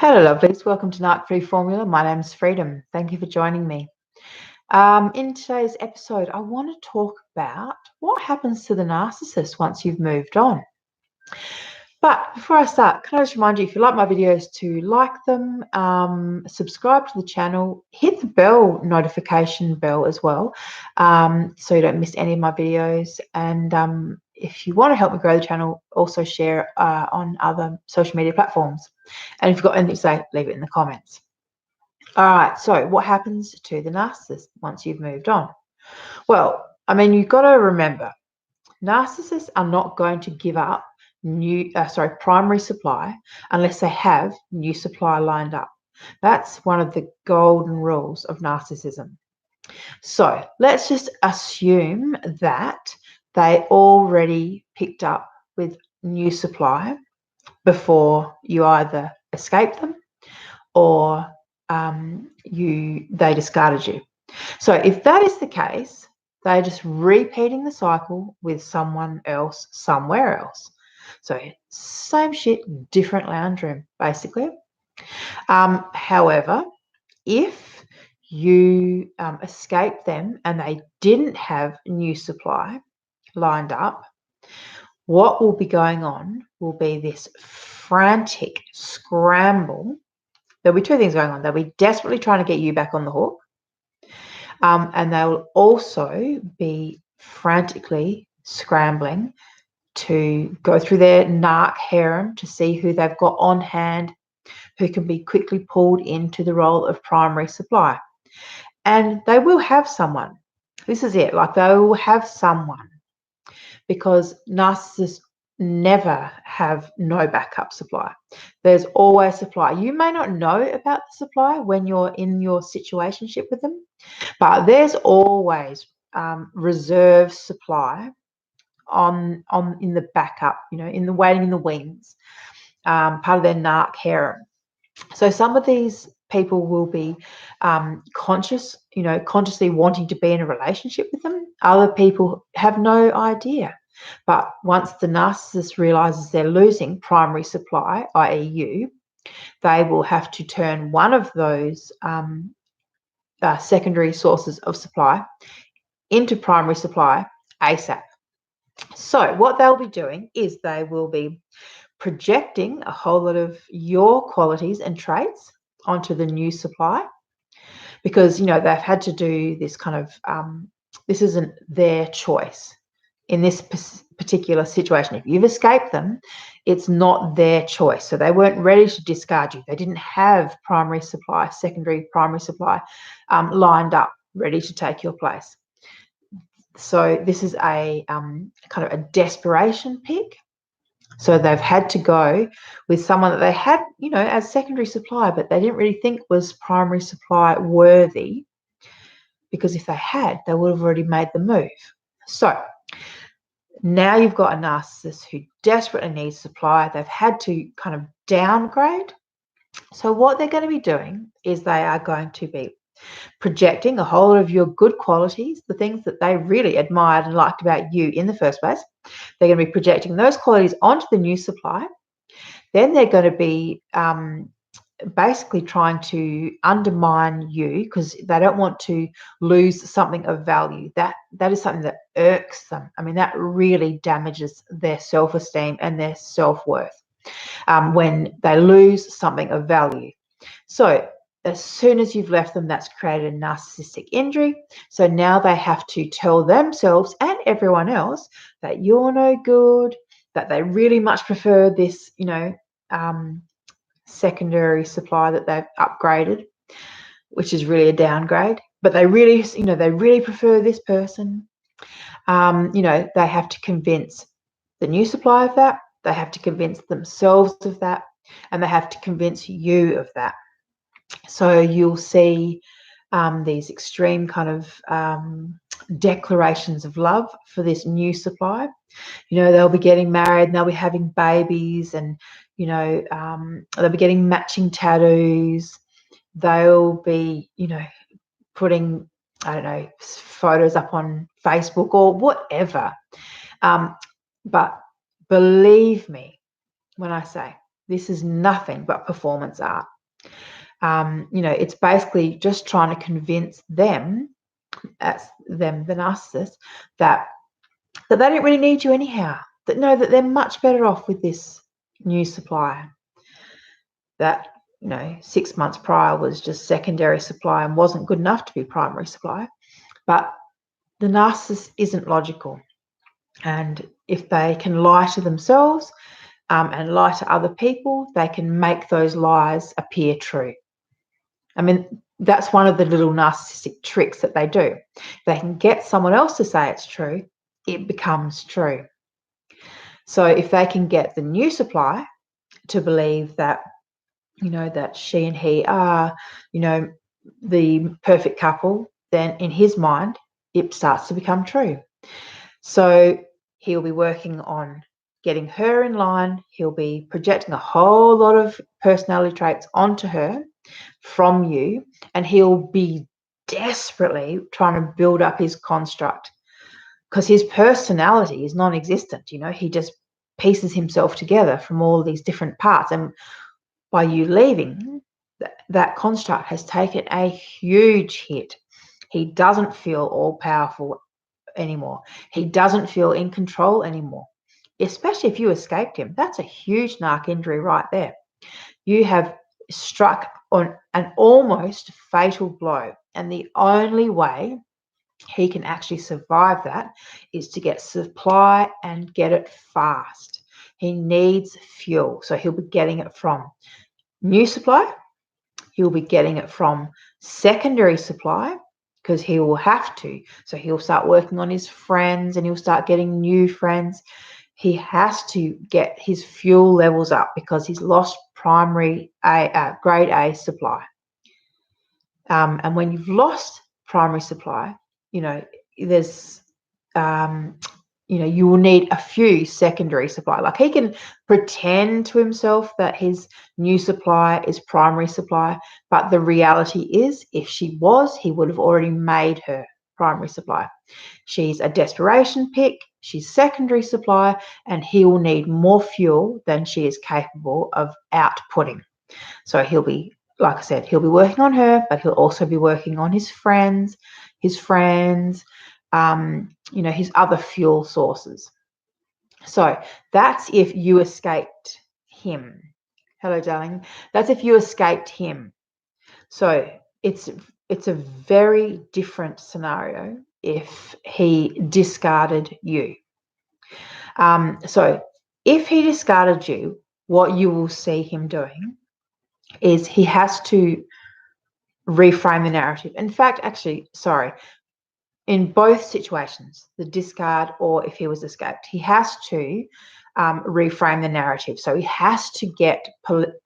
Hello, lovelies. Welcome to NARC Free Formula. My name's Freedom. Thank you for joining me. In today's episode, I want to talk about what happens to the narcissist once you've moved on. But before I start, can I just remind you, if you like my videos, to like them, subscribe to the channel, hit the bell notification bell as well, so you don't miss any of my videos. And if you want to help me grow the channel, also share on other social media platforms. And if you've got anything to say, leave it in the comments. All right, so what happens to the narcissist once you've moved on? Well, I mean, you've got to remember, narcissists are not going to give up primary supply unless they have new supply lined up. That's one of the golden rules of narcissism. So let's just assume that they already picked up with new supply before you either escaped them or they discarded you. So if that is the case, they're just repeating the cycle with someone else somewhere else. So same shit, different lounge room, basically. However, if you escape them and they didn't have new supply lined up, what will be going on will be this frantic scramble. There'll be two things going on. They'll be desperately trying to get you back on the hook. And they'll also be frantically scrambling to go through their NARC harem to see who they've got on hand, who can be quickly pulled into the role of primary supply. And they will have someone. This is it. Like, they will have someone, because narcissists never have no backup supply. There's always supply. You may not know about the supply when you're in your situationship with them, but there's always reserve supply on in the backup, in the waiting in the wings, part of their NARC harem. So some of these people will be consciously wanting to be in a relationship with them. Other people have no idea. But once the narcissist realizes they're losing primary supply, i.e. you, they will have to turn one of those secondary sources of supply into primary supply ASAP. So what they'll be doing is they will be projecting a whole lot of your qualities and traits onto the new supply, because they've had to do this kind of this isn't their choice in this particular situation. If you've escaped them, it's not their choice. So they weren't ready to discard you. They didn't have primary supply, secondary primary supply lined up, ready to take your place. So this is a kind of a desperation pick. So they've had to go with someone that they had, as secondary supply, but they didn't really think was primary supply worthy, because if they had, they would have already made the move. So now you've got a narcissist who desperately needs supply. They've had to kind of downgrade. So what they're going to be doing is they are going to be projecting a whole lot of your good qualities, the things that they really admired and liked about you in the first place. They're going to be projecting those qualities onto the new supply. Then they're going to be basically trying to undermine you, because they don't want to lose something of value. That is something that irks them. I mean, that really damages their self-esteem and their self-worth when they lose something of value. So as soon as you've left them, that's created a narcissistic injury. So now they have to tell themselves and everyone else that you're no good, that they really much prefer this, secondary supply that they've upgraded, which is really a downgrade. But they really, they really prefer this person. They have to convince the new supply of that. They have to convince themselves of that, and they have to convince you of that. So you'll see these extreme kind of declarations of love for this new supply. They'll be getting married and they'll be having babies, and they'll be getting matching tattoos. They'll be putting, I don't know, photos up on Facebook or whatever. But believe me when I say This is nothing but performance art. It's basically just trying to convince them, the narcissist, that they don't really need you anyhow. That they're much better off with this new supply. That 6 months prior was just secondary supply and wasn't good enough to be primary supply. But the narcissist isn't logical, and if they can lie to themselves and lie to other people, they can make those lies appear true. I mean, that's one of the little narcissistic tricks that they do. If they can get someone else to say it's true, it becomes true. So if they can get the new supply to believe that, that she and he are, the perfect couple, then in his mind, it starts to become true. So he'll be working on getting her in line. He'll be projecting a whole lot of personality traits onto her from you, and he'll be desperately trying to build up his construct, because his personality is non-existent. He just pieces himself together from all these different parts, and by you leaving, that construct has taken a huge hit. He doesn't feel all-powerful anymore. He doesn't feel in control anymore, especially if you escaped him. That's a huge narc injury right there. You have struck on an almost fatal blow, and the only way he can actually survive that is to get supply and get it fast. He needs fuel, so he'll be getting it from new supply. He'll be getting it from secondary supply, because he will have to. So he'll start working on his friends, and he'll start getting new friends. He has to get his fuel levels up because he's lost primary grade A supply. And when you've lost primary supply, there's you will need a few secondary supply. Like, he can pretend to himself that his new supply is primary supply, but the reality is, if she was, he would have already made her primary supply. She's a desperation pick, she's secondary supply, and he will need more fuel than she is capable of outputting. So he'll be, like I said, he'll be working on her, but he'll also be working on his friends, his other fuel sources. So that's if you escaped him. Hello, darling. That's if you escaped him. So it's a very different scenario if he discarded you. So if he discarded you, what you will see him doing is he has to reframe the narrative. In fact, in both situations, the discard or if he was escaped, he has to reframe the narrative. So he has to get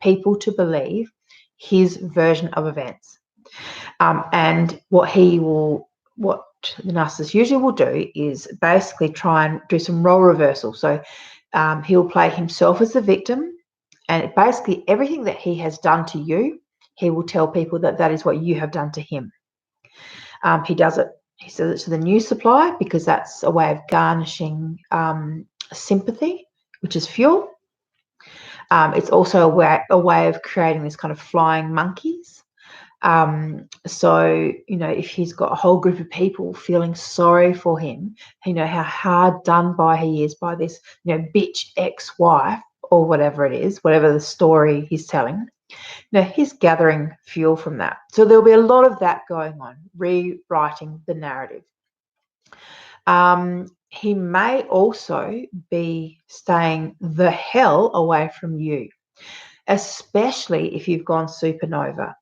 people to believe his version of events. And what the narcissist usually will do is basically try and do some role reversal. So he'll play himself as the victim, and basically everything that he has done to you, he will tell people that is what you have done to him. He says it to the new supply because that's a way of garnishing sympathy, which is fuel. It's also a way of creating this kind of flying monkeys. So, if he's got a whole group of people feeling sorry for him, how hard done by he is by this, bitch ex-wife or whatever it is, whatever the story he's telling. He's gathering fuel from that. So there'll be a lot of that going on, rewriting the narrative. He may also be staying the hell away from you, especially if you've gone supernova.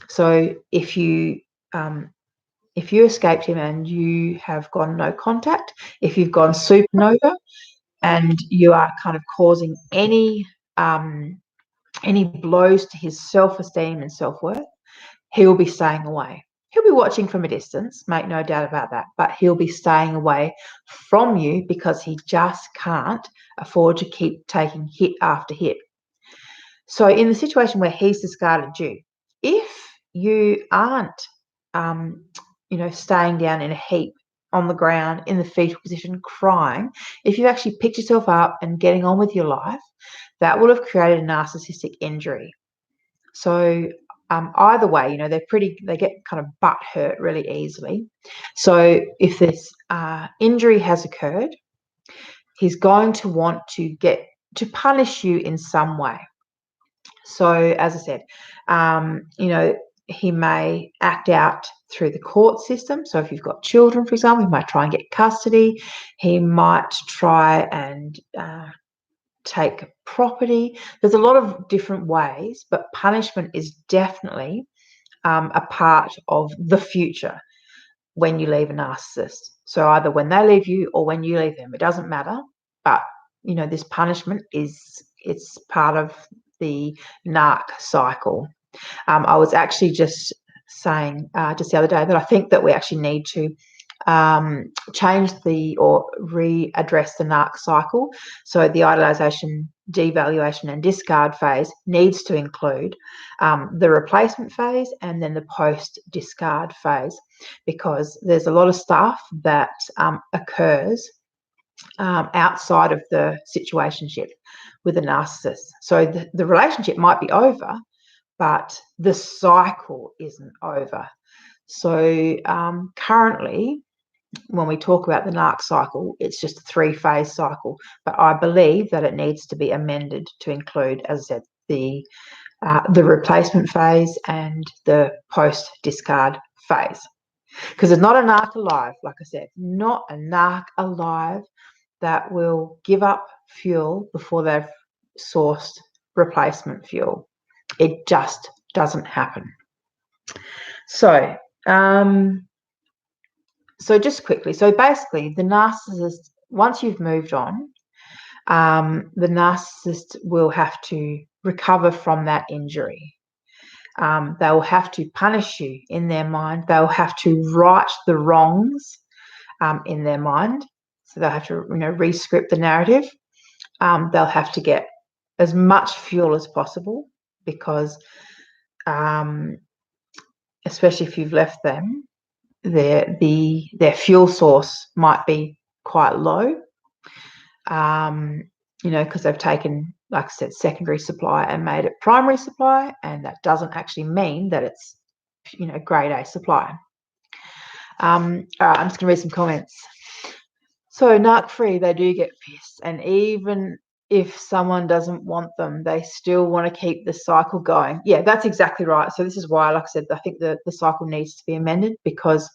So if you escaped him and you have gone no contact, if you've gone supernova and you are kind of causing any blows to his self-esteem and self-worth, he will be staying away. He'll be watching from a distance, make no doubt about that, but he'll be staying away from you because he just can't afford to keep taking hit after hit. So in the situation where he's discarded you, if you aren't, staying down in a heap on the ground in the fetal position crying, if you've actually picked yourself up and getting on with your life, that will have created a narcissistic injury. So either way, you know, they get kind of butt hurt really easily. So if this injury has occurred, he's going to want to punish you in some way. So as I said, you know, he may act out through the court system. So if you've got children, for example, he might try and get custody. He might try and take property. There's a lot of different ways, but punishment is definitely a part of the future when you leave a narcissist. So either when they leave you or when you leave them, it doesn't matter. But you know, this punishment it's part of the NARC cycle. I was actually just saying just the other day that I think that we actually need to change or readdress the NARC cycle. So the idolization, devaluation and discard phase needs to include the replacement phase and then the post-discard phase, because there's a lot of stuff that occurs outside of the situationship with a narcissist. So the relationship might be over, but the cycle isn't over. So currently, when we talk about the NARC cycle, it's just a 3-phase cycle, but I believe that it needs to be amended to include, as I said, the replacement phase and the post-discard phase. Because there's not a NARC alive, like I said, not a NARC alive that will give up fuel before they've sourced replacement fuel. It just doesn't happen. So, so just quickly, so basically the narcissist, once you've moved on, the narcissist will have to recover from that injury. They will have to punish you in their mind. They'll have to right the wrongs in their mind. So they'll have to, you know, re-script the narrative. They'll have to get as much fuel as possible because, especially if you've left them, their fuel source might be quite low. You know, because they've taken, like I said, secondary supply and made it primary supply, and that doesn't actually mean that it's, you know, grade A supply. All right, I'm just going to read some comments. So NARC free, they do get pissed, and even if someone doesn't want them, they still want to keep the cycle going. Yeah, that's exactly right. So this is why, like I said, I think the cycle needs to be amended, because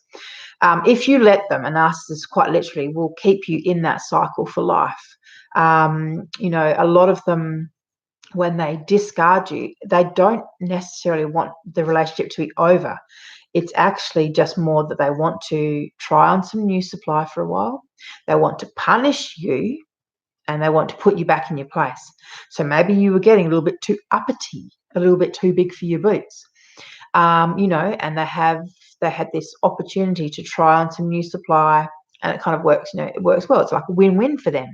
if you let them, a narcissist quite literally will keep you in that cycle for life. You know, a lot of them, when they discard you, they don't necessarily want the relationship to be over. It's actually just more that they want to try on some new supply for a while. They want to punish you and they want to put you back in your place. So maybe you were getting a little bit too uppity, a little bit too big for your boots, you know, and they had this opportunity to try on some new supply, and it kind of works, you know, it works well. It's like a win-win for them.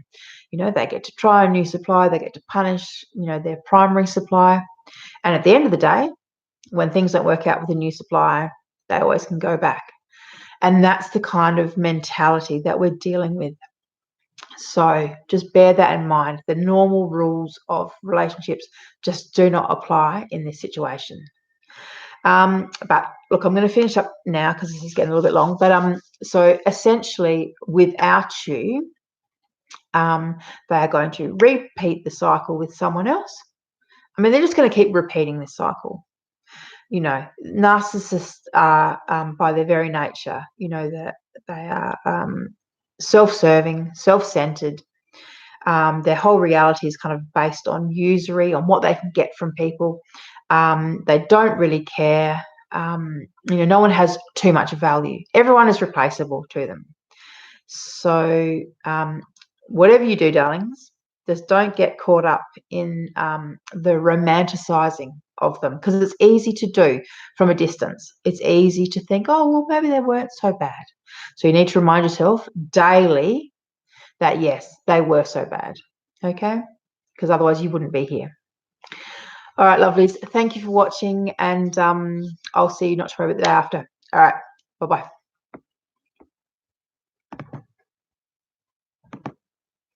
You know, they get to try a new supply, they get to punish, you know, their primary supply. And at the end of the day, when things don't work out with a new supply, they always can go back. And that's the kind of mentality that we're dealing with. So just bear that in mind. The normal rules of relationships just do not apply in this situation. But look, I'm going to finish up now because this is getting a little bit long. But so essentially, without you, they are going to repeat the cycle with someone else. I mean, they're just going to keep repeating this cycle. You know, narcissists are, by their very nature, you know, that they are self-serving, self-centered. Their whole reality is kind of based on usury, on what they can get from people. They don't really care. You know, no one has too much value. Everyone is replaceable to them. So whatever you do, darlings, just don't get caught up in the romanticizing of them, because it's easy to do from a distance. It's easy to think, oh, well, maybe they weren't so bad. So you need to remind yourself daily that, yes, they were so bad, okay? Because otherwise you wouldn't be here. All right, lovelies. Thank you for watching, and I'll see you not tomorrow, but the day after. All right, bye-bye.